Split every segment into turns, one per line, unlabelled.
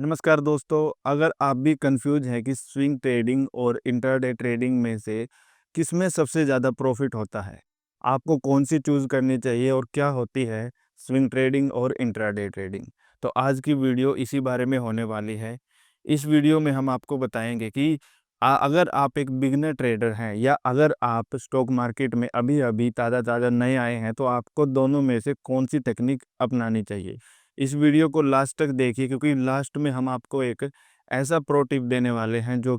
नमस्कार दोस्तों, अगर आप भी कंफ्यूज हैं कि स्विंग ट्रेडिंग और इंट्राडे ट्रेडिंग में से किसमें सबसे ज़्यादा प्रॉफिट होता है, आपको कौन सी चूज़ करनी चाहिए और क्या होती है स्विंग ट्रेडिंग और इंट्राडे ट्रेडिंग। तो आज की वीडियो इसी बारे में होने वाली है। इस वीडियो में हम आपको बताएंगे कि अगर आप एक बिगिनर ट्रेडर हैं या अगर आप स्टॉक मार्केट में अभी-अभी ताज़ा-ताज़ा नए आए हैं, तो आपको दोनों में से कौन सी टेक्निक अपनानी चाहिए। इस वीडियो को लास्ट तक देखिए क्योंकि लास्ट में हम आपको एक ऐसा प्रो टिप देने वाले हैं जो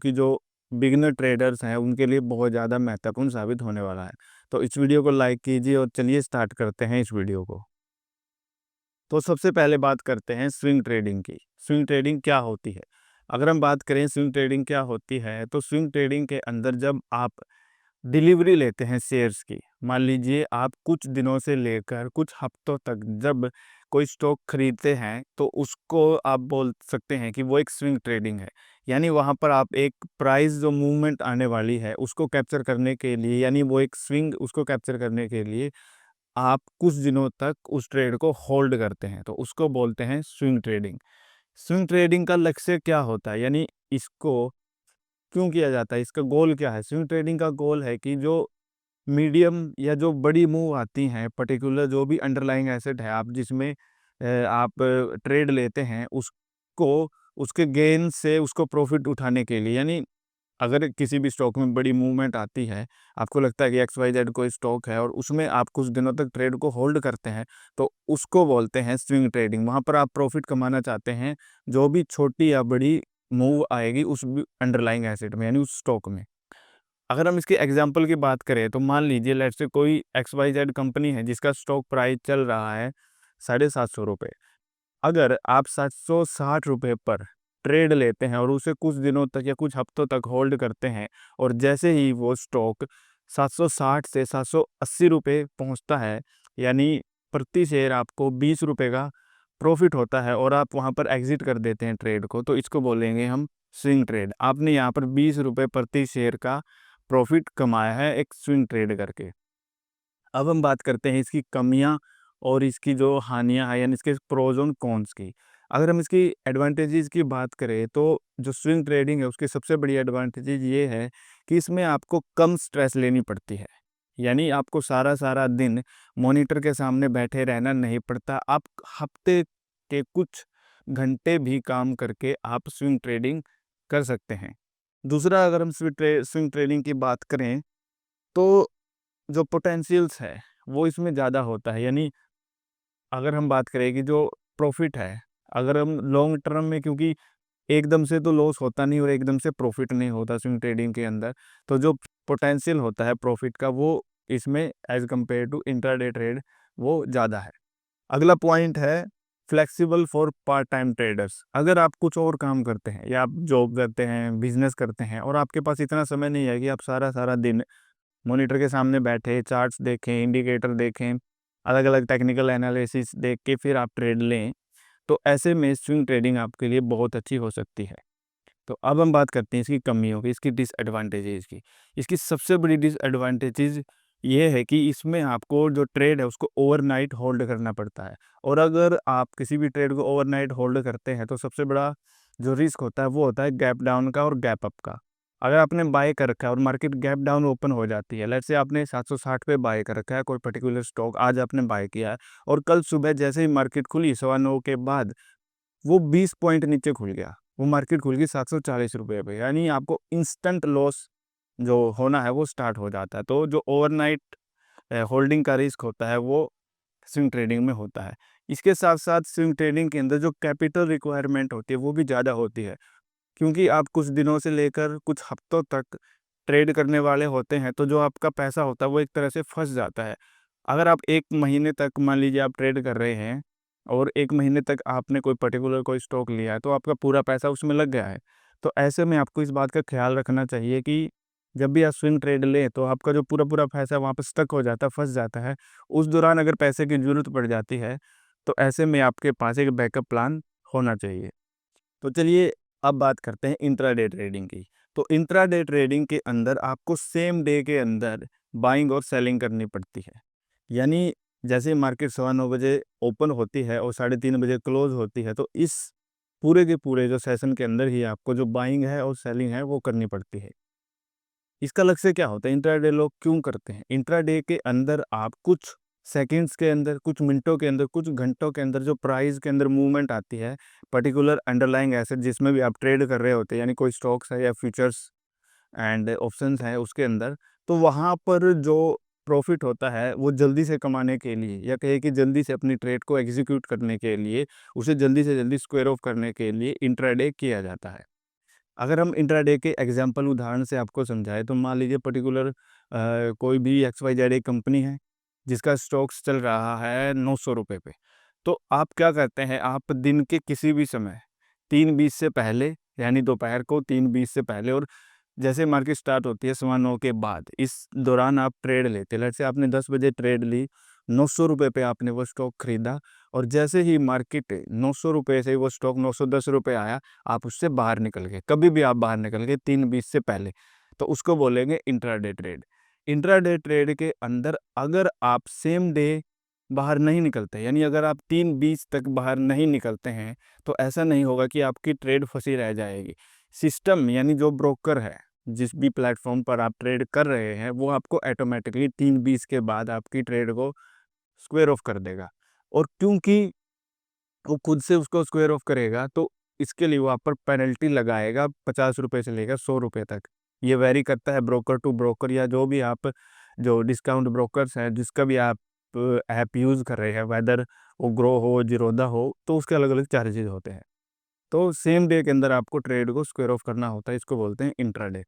बिगिनर ट्रेडर्स हैं उनके लिए बहुत ज़्यादा महत्वपूर्ण साबित होने वाला है। तो इस वीडियो को लाइक कीजिए और चलिए स्टार्ट करते हैं इस वीडियो को। तो सबसे पहले बात करते हैं स्विंग ट्रेडिंग की। स्विंग ट्रेडिंग क्या होती है? अगर हम बात करें स्विंग ट्रेडिंग क्या होती है, तो स्विंग ट्रेडिंग के अंदर जब आप डिलीवरी लेते हैं शेयर्स की। मान लीजिए आप कुछ दिनों से लेकर कुछ हफ्तों तक जब कोई स्टॉक खरीदते हैं, तो उसको आप बोल सकते हैं कि वो एक स्विंग ट्रेडिंग है। यानी वहाँ पर आप एक प्राइस जो मूवमेंट आने वाली है उसको कैप्चर करने के लिए, यानी वो एक स्विंग उसको कैप्चर करने के लिए आप कुछ दिनों तक उस ट्रेड को होल्ड करते हैं, तो उसको बोलते हैं स्विंग ट्रेडिंग। स्विंग ट्रेडिंग का लक्ष्य क्या होता है, यानी इसको क्यों किया जाता है, इसका गोल क्या है? स्विंग ट्रेडिंग का गोल है कि जो मीडियम या जो बड़ी मूव आती हैं, पर्टिकुलर जो भी अंडरलाइंग एसेट है आप जिसमें आप ट्रेड लेते हैं, उसको उसके गेन से उसको प्रॉफिट उठाने के लिए, यानी अगर किसी भी स्टॉक में बड़ी मूवमेंट आती है, आपको लगता है कि एक्स वाई जेड कोई स्टॉक है और उसमें आप कुछ दिनों तक ट्रेड को होल्ड करते हैं, तो उसको बोलते हैं स्विंग ट्रेडिंग। वहाँ पर आप प्रॉफिट कमाना चाहते हैं, जो भी छोटी या बड़ी मूव आएगी उस अंडरलाइंग एसेट में, यानी उस स्टॉक में। अगर हम इसके एग्जाम्पल की बात करें, तो मान लीजिए लेट्स से कोई एक्स वाई जेड कंपनी है जिसका स्टॉक प्राइस चल रहा है ₹750। अगर आप ₹760 पर ट्रेड लेते हैं और उसे कुछ दिनों तक या कुछ हफ्तों तक होल्ड करते हैं और जैसे ही वो स्टॉक 760 से ₹780 पहुंचता है, यानी प्रति शेयर आपको ₹20 का प्रॉफिट होता है और आप वहां पर एग्जिट कर देते हैं ट्रेड को, तो इसको बोलेंगे हम स्विंग ट्रेड। आपने यहाँ पर ₹20 प्रति शेयर का प्रॉफिट कमाया है एक स्विंग ट्रेड करके। अब हम बात करते हैं इसकी कमियां और इसकी जो हानियां हैं, यानी इसके प्रोज और कॉन्स की। अगर हम इसकी एडवांटेजेस की बात करें, तो जो स्विंग ट्रेडिंग है उसकी सबसे बड़ी एडवांटेजेज ये है कि इसमें आपको कम स्ट्रेस लेनी पड़ती है। यानी आपको सारा सारा दिन मॉनिटर के सामने बैठे रहना नहीं पड़ता। आप हफ्ते के कुछ घंटे भी काम करके आप स्विंग ट्रेडिंग कर सकते हैं। दूसरा, अगर हम स्विंग ट्रेडिंग की बात करें, तो जो पोटेंशियल्स है वो इसमें ज़्यादा होता है। यानी अगर हम बात करें कि जो प्रॉफिट है, अगर हम लॉन्ग टर्म में, क्योंकि एकदम से तो लॉस होता नहीं और एकदम से प्रॉफिट नहीं होता स्विंग ट्रेडिंग के अंदर, तो जो पोटेंशियल होता है प्रॉफिट का वो इसमें as compare to intraday trade वो ज़्यादा है। अगला पॉइंट है flexible for part time traders. अगर आप कुछ और काम करते हैं या आप जॉब करते हैं, बिजनेस करते हैं और आपके पास इतना समय नहीं है कि आप सारा सारा दिन मॉनिटर के सामने बैठे चार्ट्स देखें, इंडिकेटर देखें, अलग-अलग टेक्निकल एनालिसिस देख के फिर आप ट्रेड लें, तो ऐसे में स्विंग ट्रेडिंग आपके लिए बहुत अच्छी हो सकती है। तो अब हम बात करते हैं इसकी कमियों की, इसकी डिसएडवांटेजेस की। इसकी सबसे बड़ी डिसएडवांटेजेस ये है कि इसमें आपको जो ट्रेड है उसको ओवरनाइट होल्ड करना पड़ता है, और अगर आप किसी भी ट्रेड को ओवरनाइट होल्ड करते हैं, तो सबसे बड़ा जो रिस्क होता है वो होता है गैप डाउन का और गैप अप का। अगर आपने बाय कर रखा है और मार्केट गैप डाउन ओपन हो जाती है, लेट्स से आपने 760 पे बाय कर रखा है कोई पर्टिकुलर स्टॉक, आज आपने बाय किया है और कल सुबह जैसे ही मार्केट खुली 9:15 के बाद वो 20 पॉइंट नीचे खुल गया, वो मार्केट खुल गई ₹740 पे, यानी आपको इंस्टेंट लॉस जो होना है वो स्टार्ट हो जाता है। तो जो ओवरनाइट होल्डिंग का रिस्क होता है वो स्विंग ट्रेडिंग में होता है। इसके साथ-साथ स्विंग ट्रेडिंग के अंदर जो कैपिटल रिक्वायरमेंट होती है वो भी ज़्यादा होती है, क्योंकि आप कुछ दिनों से लेकर कुछ हफ्तों तक ट्रेड करने वाले होते हैं, तो जो आपका पैसा होता है वो एक तरह से फँस जाता है। अगर आप 1 महीने तक मान लीजिए आप ट्रेड कर रहे हैं और 1 महीने तक आपने कोई पर्टिकुलर कोई स्टॉक लिया है, तो आपका पूरा पैसा उसमें लग गया है। तो ऐसे में आपको इस बात का ख़्याल रखना चाहिए कि जब भी आप स्विंग ट्रेड लें, तो आपका जो पूरा-पूरा पैसा वहाँ पे स्टक हो जाता है, फँस जाता है। उस दौरान अगर पैसे की ज़रूरत पड़ जाती है, तो ऐसे में आपके पास एक बैकअप प्लान होना चाहिए। तो चलिए अब बात करते हैं इंट्राडे ट्रेडिंग की। तो इंट्राडे ट्रेडिंग के अंदर आपको सेम डे के अंदर बाइंग और सेलिंग करनी पड़ती है। यानी जैसे मार्केट 9:15 बजे ओपन होती है और 3:30 बजे क्लोज होती है, तो इस पूरे के पूरे जो सेशन के अंदर ही आपको जो बाइंग है और सेलिंग है वो करनी पड़ती है। इसका लक्ष्य क्या होता है, इंट्राडे लोग क्यों करते हैं? इंट्राडे के अंदर आप कुछ सेकंड्स के अंदर, कुछ मिनटों के अंदर, कुछ घंटों के अंदर जो प्राइस के अंदर मूवमेंट आती है, पर्टिकुलर अंडरलाइंग एसेट जिसमें भी आप ट्रेड कर रहे होते हैं, यानी कोई स्टॉक्स है या फ्यूचर्स एंड ऑप्शंस हैं उसके अंदर, तो वहाँ पर जो प्रॉफिट होता है वो जल्दी से कमाने के लिए, या कहे कि जल्दी से अपनी ट्रेड को एग्जीक्यूट करने के लिए, उसे जल्दी से जल्दी स्क्वायर ऑफ करने के लिए इंट्राडे किया जाता है। अगर हम इंट्राडे के एग्जांपल उदाहरण से आपको समझाएं, तो मान लीजिए पर्टिकुलर कोई भी एक्स वाई जेड एक कंपनी है जिसका स्टॉक्स चल रहा है 900 रुपये पे। तो आप क्या करते हैं, आप दिन के किसी भी समय 3:20 से पहले, यानी दोपहर को 3:20 से पहले, और जैसे मार्केट स्टार्ट होती है 9:15 के बाद, इस दौरान आप ट्रेड लेते हैं। लेट्स से आपने 10 बजे ट्रेड ली, 900 रुपये पे आपने वो स्टॉक खरीदा, और जैसे ही मार्केट 900 रुपये से वो स्टॉक 910 रुपये आया, आप उससे बाहर निकल गए। कभी भी आप बाहर निकल गए 3:20 से पहले, तो उसको बोलेंगे इंट्राडे ट्रेड। इंट्राडे ट्रेड के अंदर अगर आप सेम डे बाहर नहीं निकलते, यानी अगर आप 3:20 तक बाहर नहीं निकलते हैं, तो ऐसा नहीं होगा कि आपकी ट्रेड फंसी रह जाएगी। सिस्टम, यानी जो ब्रोकर है, जिस भी प्लेटफॉर्म पर आप ट्रेड कर रहे हैं, वो आपको ऑटोमेटिकली 3:20 के बाद आपकी ट्रेड को स्क्वायर ऑफ कर देगा। और क्योंकि वो खुद से उसको स्क्वायर ऑफ करेगा, तो इसके लिए वो आप पर पेनल्टी लगाएगा 50 रुपये से लेकर 100 रुपये तक। ये वेरी करता है ब्रोकर टू ब्रोकर, या जो भी आप जो डिस्काउंट ब्रोकर्स हैं, जिसका भी आप ऐप यूज़ कर रहे हैं, वेदर वो ग्रो हो, जीरोधा हो, तो उसके अलग अलग चार्जेज होते हैं। तो सेम डे के अंदर आपको ट्रेड को स्क्वायर ऑफ करना होता है, इसको बोलते हैं इंट्राडे।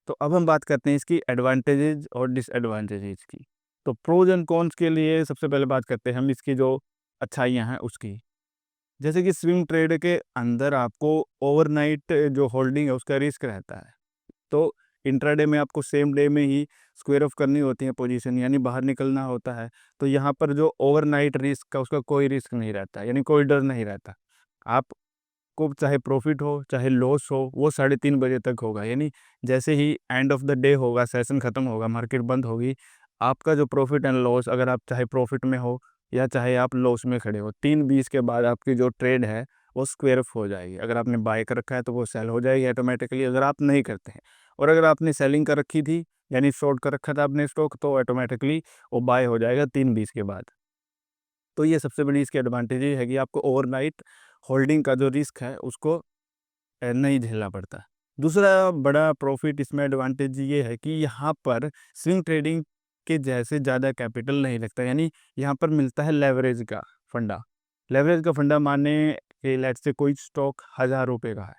तो अब हम बात करते हैं इसकी एडवांटेजेस और डिसएडवांटेजेस की। तो प्रोज एंड कॉन्स के लिए सबसे पहले बात करते हैं हम इसकी जो अच्छाइयाँ हैं उसकी। जैसे कि स्विंग ट्रेड के अंदर आपको ओवरनाइट जो होल्डिंग है उसका रिस्क रहता है। तो इंट्राडे में आपको सेम डे में ही स्क्वायर ऑफ करनी होती है पोजीशन, यानी बाहर निकलना होता है। तो यहाँ पर जो ओवरनाइट रिस्क का, उसका कोई रिस्क नहीं रहता, यानी कोई डर नहीं रहता। आप को चाहे प्रॉफिट हो चाहे लॉस हो, वो 3:30 बजे तक होगा, यानी जैसे ही एंड ऑफ द डे होगा, सेशन खत्म होगा, मार्केट बंद होगी, आपका जो प्रॉफिट एंड लॉस, अगर आप चाहे प्रॉफिट में हो या चाहे आप लॉस में खड़े हो, 3:20 के बाद आपकी जो ट्रेड है वो स्क्वायर ऑफ हो जाएगी। अगर आपने बाय कर रखा है तो वो सेल हो जाएगी ऑटोमेटिकली, अगर आप नहीं करते हैं। और अगर आपने सेलिंग कर रखी थी, यानी शॉर्ट कर रखा था आपने स्टॉक, तो ऑटोमेटिकली वो बाय हो जाएगा 3:20 के बाद। तो ये सबसे बड़ी इसकी एडवांटेज ये है कि आपको ओवरनाइट होल्डिंग का जो रिस्क है उसको नहीं झेलना पड़ता। दूसरा बड़ा प्रॉफिट इसमें एडवांटेज ये है कि यहाँ पर स्विंग ट्रेडिंग के जैसे ज़्यादा कैपिटल नहीं लगता, यानी यहाँ पर मिलता है लेवरेज का फंडा। लेवरेज का फंडा माने कि लेट्स से कोई स्टॉक 1000 रुपये का है,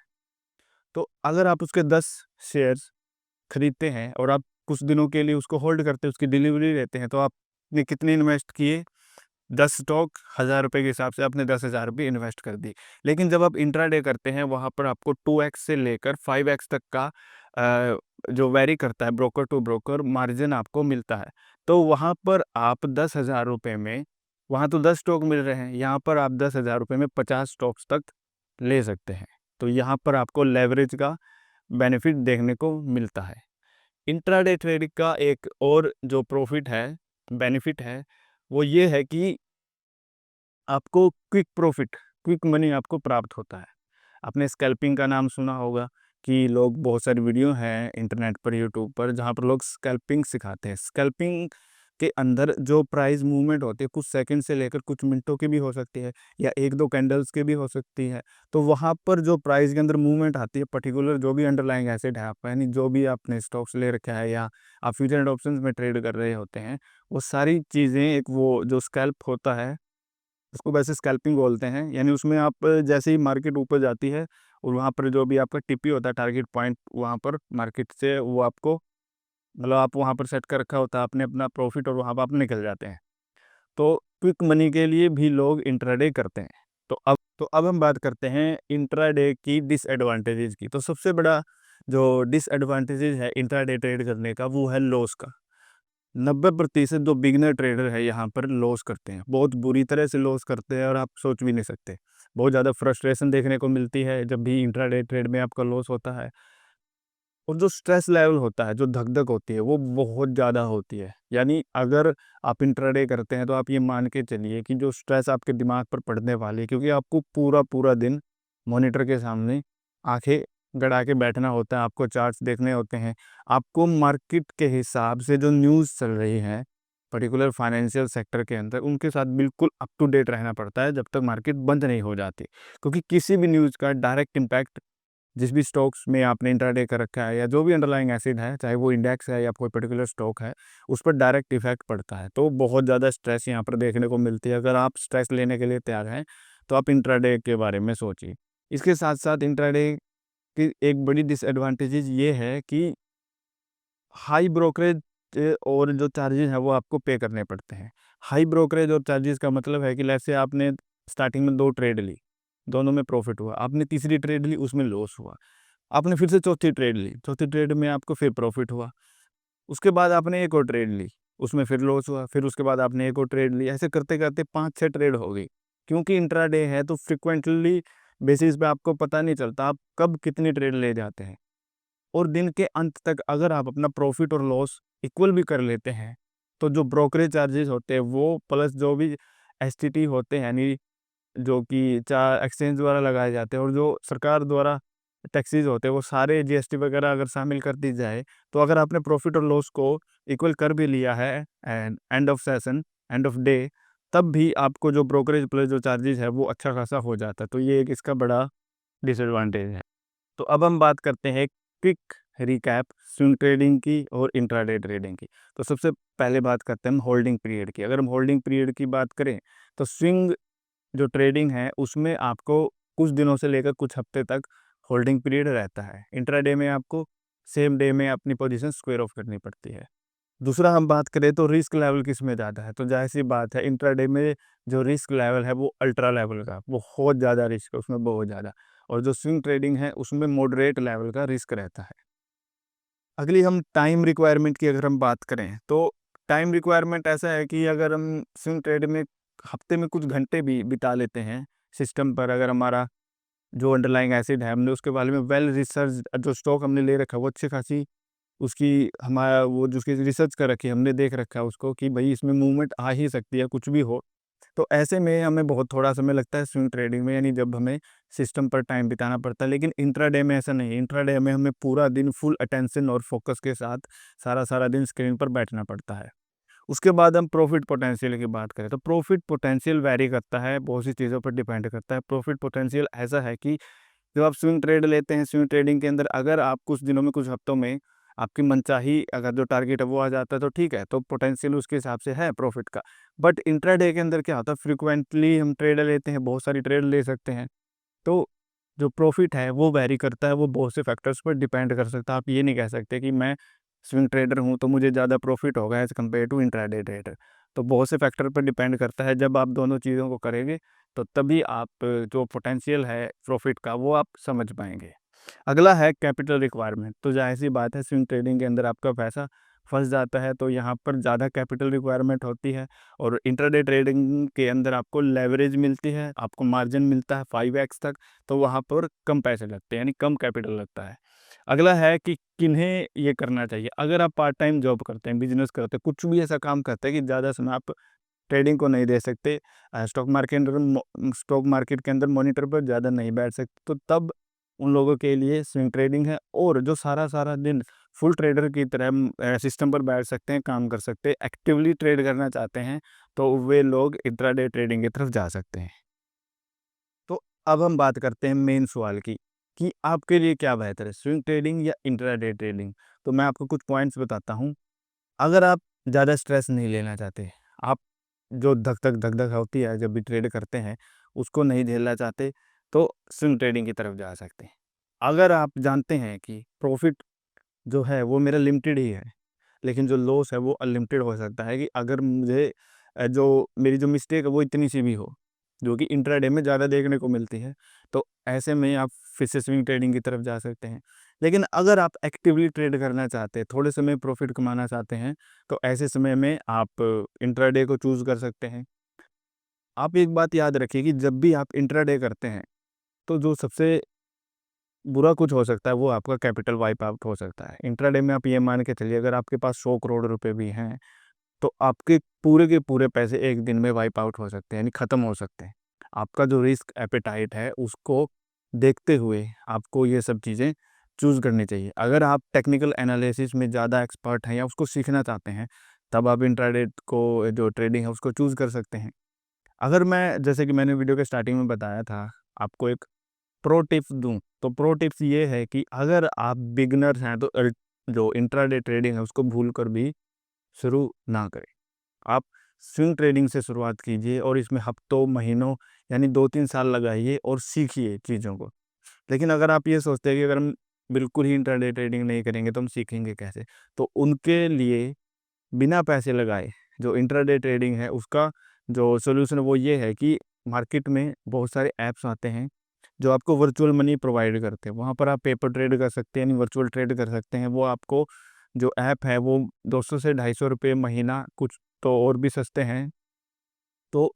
तो अगर आप उसके 10 शेयर्स खरीदते हैं और आप कुछ दिनों के लिए उसको होल्ड करते हैं, उसकी डिलीवरी लेते हैं, तो आपने कितने इन्वेस्ट किए? 10 स्टॉक 1000 रुपये के हिसाब से आपने 10,000 रुपये इन्वेस्ट कर दी। लेकिन जब आप इंट्राडे करते हैं, वहाँ पर आपको 2x से लेकर 5x तक का जो वेरी करता है ब्रोकर टू ब्रोकर मार्जिन आपको मिलता है। तो वहाँ पर आप 10,000 रुपये में, वहाँ तो 10 स्टॉक मिल रहे हैं, यहाँ पर आप 10,000 रुपये में 50 स्टॉक्स तक ले सकते हैं। तो यहाँ पर आपको लेवरेज का बेनिफिट देखने को मिलता है। इंट्राडे ट्रेडिंग का एक और जो प्रॉफिट है, बेनिफिट है, वो ये है कि आपको क्विक प्रॉफिट, क्विक मनी आपको प्राप्त होता है। आपने स्कैल्पिंग का नाम सुना होगा कि लोग, बहुत सारी वीडियो हैं इंटरनेट पर, यूट्यूब पर, जहाँ पर लोग स्कैल्पिंग सिखाते हैं। स्कैल्पिंग के अंदर जो प्राइस मूवमेंट होती है, कुछ सेकंड से लेकर कुछ मिनटों की भी हो सकती है, या 1-2 कैंडल्स की भी हो सकती है। तो वहाँ पर जो प्राइस के अंदर मूवमेंट आती है, पर्टिकुलर जो भी अंडरलाइंग एसेट है आपका, यानी जो भी आपने स्टॉक्स ले रखा है या आप फ्यूचर एंड ऑप्शंस में ट्रेड कर रहे होते हैं, वो सारी चीज़ें, एक वो जो स्कैल्प होता है, उसको वैसे स्कैल्पिंग बोलते हैं। यानी उसमें आप जैसे ही मार्केट ऊपर जाती है, और वहाँ पर जो भी आपका टीपी होता है, टारगेट पॉइंट, वहाँ पर मार्केट से वो आपको, मतलब आप वहाँ पर सेट कर रखा होता है आपने अपना प्रॉफिट, और वहाँ पर आप निकल जाते हैं। तो क्विक मनी के लिए भी लोग इंट्राडे करते हैं। तो अब हम बात करते हैं इंट्राडे की डिसएडवांटेजेस की। तो सबसे बड़ा जो डिसएडवांटेजेस है इंट्राडे ट्रेड करने का, वो है लॉस का। 90% जो बिगिनर ट्रेडर है यहाँ पर लॉस करते हैं, बहुत बुरी तरह से लॉस करते हैं, और आप सोच भी नहीं सकते। बहुत ज़्यादा फ्रस्ट्रेशन देखने को मिलती है जब भी इंट्राडे ट्रेड में आपका लॉस होता है। और जो स्ट्रेस लेवल होता है, जो धक-धक होती है, वो बहुत ज़्यादा होती है। यानी अगर आप इंट्राडे करते हैं, तो आप ये मान के चलिए कि जो स्ट्रेस आपके दिमाग पर पड़ने वाली है, क्योंकि आपको पूरा-पूरा दिन मॉनिटर के सामने आंखें गड़ा के बैठना होता है, आपको चार्ट्स देखने होते हैं, आपको मार्केट के हिसाब से जो न्यूज़ चल रही है पर्टिकुलर फाइनेंशियल सेक्टर के अंदर, उनके साथ बिल्कुल अप टू डेट रहना पड़ता है जब तक मार्केट बंद नहीं हो जाती। क्योंकि किसी भी न्यूज़ का डायरेक्ट इम्पैक्ट जिस भी स्टॉक्स में आपने इंट्राडे कर रखा है या जो भी अंडरलाइंग एसिड है, चाहे वो इंडेक्स है या कोई पर्टिकुलर स्टॉक है, उस पर डायरेक्ट इफेक्ट पड़ता है। तो बहुत ज़्यादा स्ट्रेस यहाँ पर देखने को मिलती है। अगर आप स्ट्रेस लेने के लिए तैयार हैं तो आप इंट्राडे के बारे में सोचिए। इसके साथ साथ इंट्राडे की एक बड़ी डिसएडवांटेजेस ये है कि हाई ब्रोकरेज और जो चार्जेस हैं वो आपको पे करने पड़ते हैं। हाई ब्रोकरेज और चार्जेस का मतलब है कि लेट्स से आपने स्टार्टिंग में 2 ट्रेड ली, दोनों में प्रॉफिट हुआ। आपने तीसरी ट्रेड ली, उसमें लॉस हुआ। आपने फिर से चौथी ट्रेड ली, चौथी ट्रेड में आपको फिर प्रॉफिट हुआ। उसके बाद आपने एक और ट्रेड ली, उसमें फिर लॉस हुआ। फिर उसके बाद आपने एक और ट्रेड ली। ऐसे करते-करते 5-6 ट्रेड हो गई। क्योंकि इंट्राडे है तो फ्रीक्वेंटली बेसिस पे आपको पता नहीं चलता आप कब कितनी ट्रेड ले जाते हैं। और दिन के अंत तक अगर आप अपना प्रॉफिट और लॉस इक्वल भी कर लेते हैं, तो जो ब्रोकरेज चार्जेस होते हैं वो प्लस जो भी एसटीटी होते हैं, यानी जो कि चा एक्सचेंज द्वारा लगाए जाते हैं और जो सरकार द्वारा टैक्सेस होते हैं, वो सारे जीएसटी वगैरह अगर शामिल कर दी जाए, तो अगर आपने प्रॉफिट और लॉस को इक्वल कर भी लिया है and end of session, end of day, तब भी आपको जो ब्रोकरेज प्लस जो चार्जेस है वो अच्छा खासा हो जाता है। तो ये एक इसका बड़ा डिसएडवांटेज है। तो अब हम बात करते हैं क्विक रिकैप स्विंग ट्रेडिंग की और इंट्राडे ट्रेडिंग की। तो सबसे पहले बात करते हैं हम होल्डिंग पीरियड की। अगर हम होल्डिंग पीरियड की बात करें तो स्विंग जो ट्रेडिंग है उसमें आपको कुछ दिनों से लेकर कुछ हफ्ते तक होल्डिंग पीरियड रहता है। इंट्राडे में आपको सेम डे में अपनी पोजीशन स्क्वायर ऑफ करनी पड़ती है। दूसरा हम बात करें तो रिस्क लेवल किस में ज़्यादा है, तो जाहिर सी बात है इंट्राडे में जो रिस्क लेवल है वो अल्ट्रा लेवल का, बहुत ज़्यादा रिस्क है उसमें, बहुत ज़्यादा। और जो स्विंग ट्रेडिंग है उसमें मॉडरेट लेवल का रिस्क रहता है। अगली हम टाइम रिक्वायरमेंट की अगर हम बात करें तो टाइम रिक्वायरमेंट ऐसा है कि अगर हम स्विंग ट्रेड में हफ्ते में कुछ घंटे भी बिता लेते हैं सिस्टम पर, अगर हमारा जो अंडरलाइंग एसिड है हमने उसके बारे में वेल रिसर्च, जो स्टॉक हमने ले रखा है वो अच्छी खासी उसकी हमारा वो जो उसकी रिसर्च कर रखी है, हमने देख रखा है उसको कि भाई इसमें मूवमेंट आ ही सकती है कुछ भी हो। तो ऐसे में हमें बहुत थोड़ा समय लगता है स्विंग ट्रेडिंग में, यानी जब हमें सिस्टम पर टाइम बिताना पड़ता है। लेकिन इंट्राडे में ऐसा नहीं है। इंट्राडे में हमें पूरा दिन फुल अटेंशन और फोकस के साथ सारा सारा दिन स्क्रीन पर बैठना पड़ता है। उसके बाद हम प्रॉफिट पोटेंशियल की बात करें तो प्रॉफिट पोटेंशियल वैरी करता है, बहुत सी चीज़ों पर डिपेंड करता है। प्रॉफिट पोटेंशियल ऐसा है कि जब आप स्विंग ट्रेड लेते हैं, स्विंग ट्रेडिंग के अंदर अगर आप कुछ दिनों में कुछ हफ्तों में आपकी मनचाही अगर जो टारगेट है वो आ जाता है तो ठीक है, तो पोटेंशियल उसके हिसाब से है प्रॉफिट का। बट इंट्राडे के अंदर क्या होता है, फ्रीक्वेंटली हम ट्रेड लेते हैं, बहुत सारी ट्रेड ले सकते हैं, तो जो प्रॉफिट है वो वैरी करता है, वो बहुत से फैक्टर्स पर डिपेंड कर सकता है। आप ये नहीं कह सकते कि मैं स्विंग ट्रेडर हूँ तो मुझे ज़्यादा प्रॉफिट होगा as compare to intraday trader. तो बहुत से फैक्टर पर डिपेंड करता है। जब आप दोनों चीज़ों को करेंगे तो तभी आप जो पोटेंशियल है प्रॉफिट का वो आप समझ पाएँगे। अगला है कैपिटल रिक्वायरमेंट। तो ज़ाहिर-सी बात है स्विंग ट्रेडिंग के अंदर आपका पैसा फँस जाता है तो यहाँ पर ज़्यादा कैपिटल रिक्वायरमेंट होती है। और इंट्राडे ट्रेडिंग के अंदर आपको लेवरेज मिलती है, आपको मार्जिन मिलता है 5x तक, तो वहाँ पर कम पैसे लगते हैं, यानी कम कैपिटल लगता है। अगला है कि किन्हें ये करना चाहिए। अगर आप पार्ट टाइम जॉब करते हैं, बिज़नेस करते हैं, कुछ भी ऐसा काम करते हैं कि ज़्यादा समय आप ट्रेडिंग को नहीं दे सकते, स्टॉक मार्केट के अंदर मॉनिटर पर ज़्यादा नहीं बैठ सकते, तो तब उन लोगों के लिए स्विंग ट्रेडिंग है। और जो सारा-सारा दिन फुल ट्रेडर की तरह सिस्टम पर बैठ सकते हैं, काम कर सकते हैं, एक्टिवली ट्रेड करना चाहते हैं, तो वे लोग इंट्राडे ट्रेडिंग की तरफ जा सकते हैं। तो अब हम बात करते हैं मेन सवाल की, कि आपके लिए क्या बेहतर है, स्विंग ट्रेडिंग या इंट्राडे ट्रेडिंग? तो मैं आपको कुछ पॉइंट्स बताता हूँ। अगर आप ज़्यादा स्ट्रेस नहीं लेना चाहते, आप जो धक-धक होती है जब भी ट्रेड करते हैं, उसको नहीं झेलना चाहते, तो स्विंग ट्रेडिंग की तरफ जा सकते हैं। अगर आप जानते हैं कि प्रॉफ़िट जो है वो मेरा लिमिटेड ही है, लेकिन जो लॉस है वो अनलिमिटेड हो सकता है, कि अगर मुझे जो मेरी जो मिस्टेक है वो इतनी-सी भी हो, जो कि इंट्राडे में ज़्यादा देखने को मिलती है, तो ऐसे में आप फिर से स्विंग ट्रेडिंग की तरफ जा सकते हैं। लेकिन अगर आप एक्टिवली ट्रेड करना चाहते हैं, थोड़े समय प्रॉफ़िट कमाना चाहते हैं, तो ऐसे समय में आप इंट्राडे को चूज़ कर सकते हैं। आप एक बात याद रखिए कि जब भी आप इंट्राडे करते हैं, तो जो सबसे बुरा कुछ हो सकता है वो आपका कैपिटल वाइप आउट हो सकता है। इंट्राडे में आप ये मान के चलिए अगर आपके पास 100 करोड़ रुपए भी हैं, तो आपके पूरे के पूरे पैसे एक दिन में वाइप आउट हो सकते हैं, यानी ख़त्म हो सकते हैं। आपका जो रिस्क एपेटाइट है उसको देखते हुए आपको ये सब चीज़ें चूज़ करनी चाहिए। अगर आप टेक्निकल एनालिसिस में ज़्यादा एक्सपर्ट हैं या उसको सीखना चाहते हैं, तब आप इंट्राडे को जो ट्रेडिंग है उसको चूज़ कर सकते हैं। अगर मैं जैसे कि मैंने वीडियो के स्टार्टिंग में बताया था, आपको एक प्रो टिप्स दूँ, तो प्रो टिप्स ये है कि अगर आप बिगिनर्स हैं तो जो इंट्राडे ट्रेडिंग है उसको भूलकर भी शुरू ना करें। आप स्विंग ट्रेडिंग से शुरुआत कीजिए और इसमें हफ्तों, महीनों यानी 2-3 साल लगाइए और सीखिए चीज़ों को। लेकिन अगर आप ये सोचते हैं कि अगर हम बिल्कुल ही इंट्राडे ट्रेडिंग नहीं करेंगे तो हम सीखेंगे कैसे? तो उनके लिए बिना पैसे लगाए जो इंट्राडे ट्रेडिंग है उसका जो सॉल्यूशन है वो ये है कि मार्केट में बहुत सारे ऐप्स आते हैं जो आपको वर्चुअल मनी प्रोवाइड करते हैं। वहाँ पर आप पेपर ट्रेड कर सकते हैं यानी वर्चुअल ट्रेड कर सकते हैं। वो आपको जो ऐप है वो 200 से ₹250 महीना, कुछ तो और भी सस्ते हैं। तो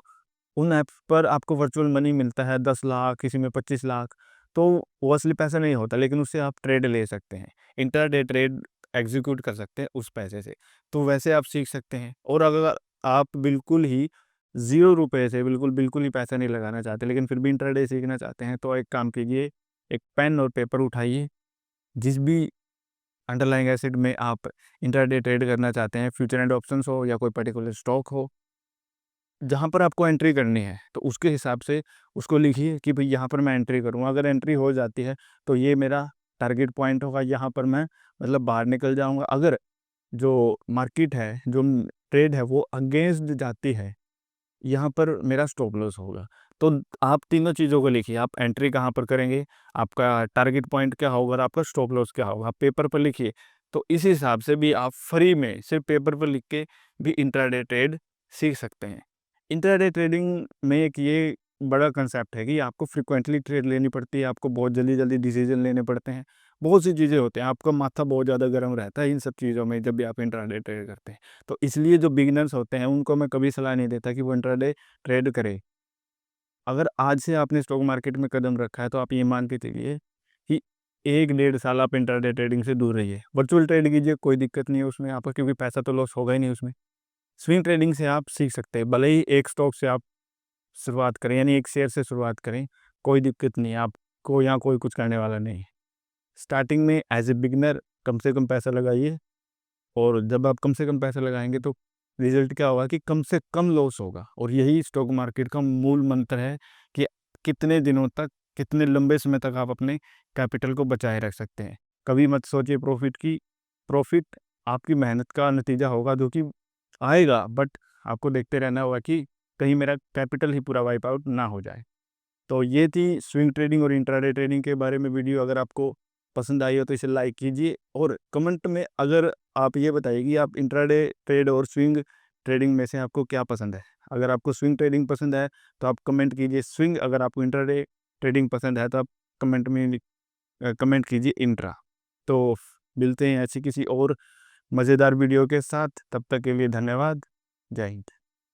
उन ऐप्स पर आपको वर्चुअल मनी मिलता है 10 लाख, किसी में 25 लाख। तो वो असली पैसा नहीं होता, लेकिन उससे आप ट्रेड ले सकते हैं। इंट्राडे ट्रेड एग्ज़ीक्यूट कर सकते हैं उस पैसे से। तो वैसे आप सीख सकते हैं। और अगर आप बिल्कुल ही ₹0 से बिल्कुल ही पैसा नहीं लगाना चाहते, लेकिन फिर भी इंट्राडे सीखना चाहते हैं, तो एक काम कीजिए, एक पेन और पेपर उठाइए, जिस भी अंडरलाइंग एसेट में आप इंट्राडे ट्रेड करना चाहते हैं, फ्यूचर एंड ऑप्शंस हो या कोई पर्टिकुलर स्टॉक हो, जहाँ पर आपको एंट्री करनी है, तो उसके हिसाब से उसको लिखिए कि भई यहाँ पर मैं एंट्री करूँगा। अगर एंट्री हो जाती है, तो ये मेरा टारगेट पॉइंट होगा, यहाँ पर मैं मतलब बाहर निकल जाऊँगा। अगर जो मार्केट है, जो ट्रेड है, वो अगेंस्ट जाती है, यहाँ पर मेरा स्टॉप लॉस होगा। तो आप तीनों चीज़ों को लिखिए, आप एंट्री कहाँ पर करेंगे, आपका टारगेट पॉइंट क्या होगा और आपका स्टॉप लॉस क्या होगा, आप पेपर पर लिखिए। तो इस हिसाब से भी आप फ्री में सिर्फ़ पेपर पर लिख के भी इंट्राडे ट्रेड सीख सकते हैं। इंट्राडे ट्रेडिंग में एक ये बड़ा कंसेप्ट है कि आपको फ्रीक्वेंटली ट्रेड लेनी पड़ती है, आपको बहुत जल्दी-जल्दी डिसीज़न लेने पड़ते हैं। बहुत सी चीज़ें होती हैं, आपका माथा बहुत ज़्यादा गर्म रहता है इन सब चीज़ों में जब भी आप इंट्राडे ट्रेड करते हैं। तो इसलिए जो बिगिनर्स होते हैं, उनको मैं कभी सलाह नहीं देता कि वो इंट्राडे ट्रेड करें। अगर आज से आपने स्टॉक मार्केट में कदम रखा है, तो आप ये मान के चलिए कि 1 डेढ़ साल आप इंट्राडे ट्रेडिंग से दूर रहिए। वर्चुअल ट्रेड कीजिए, कोई दिक्कत नहीं है उसमें आपका, क्योंकि पैसा तो लॉस होगा ही नहीं उसमें। स्विंग ट्रेडिंग से आप सीख सकते हैं, भले ही एक स्टॉक से आप शुरुआत करें, यानी एक शेयर से शुरुआत करें, कोई दिक्कत नहीं है, आपको यहाँ कोई कुछ करने वाला नहीं है। स्टार्टिंग में एज़ ए बिगिनर कम से कम पैसा लगाइए, और जब आप कम से कम पैसा लगाएँगे तो रिज़ल्ट क्या होगा कि कम से कम लॉस होगा। और यही स्टॉक मार्केट का मूल मंत्र है कि कितने दिनों तक, कितने लंबे समय तक आप अपने कैपिटल को बचाए रख सकते हैं। कभी मत सोचिए प्रॉफ़िट की। प्रॉफ़िट आपकी मेहनत का नतीजा होगा जो कि आएगा, बट आपको देखते रहना होगा कि कहीं मेरा कैपिटल ही पूरा वाइप आउट ना हो जाए। तो ये थी स्विंग ट्रेडिंग और इंट्राडे ट्रेडिंग के बारे में वीडियो। अगर आपको पसंद आई हो तो इसे लाइक कीजिए, और कमेंट में अगर आप ये बताइए कि आप इंट्राडे ट्रेड और स्विंग ट्रेडिंग में से आपको क्या पसंद है। अगर आपको स्विंग ट्रेडिंग पसंद है तो आप कमेंट कीजिए स्विंग, अगर आपको इंट्राडे ट्रेडिंग पसंद है तो आप कमेंट में कमेंट कीजिए इंट्रा। तो मिलते हैं ऐसी किसी और मज़ेदार वीडियो के साथ, तब तक के लिए धन्यवाद। जय हिंद।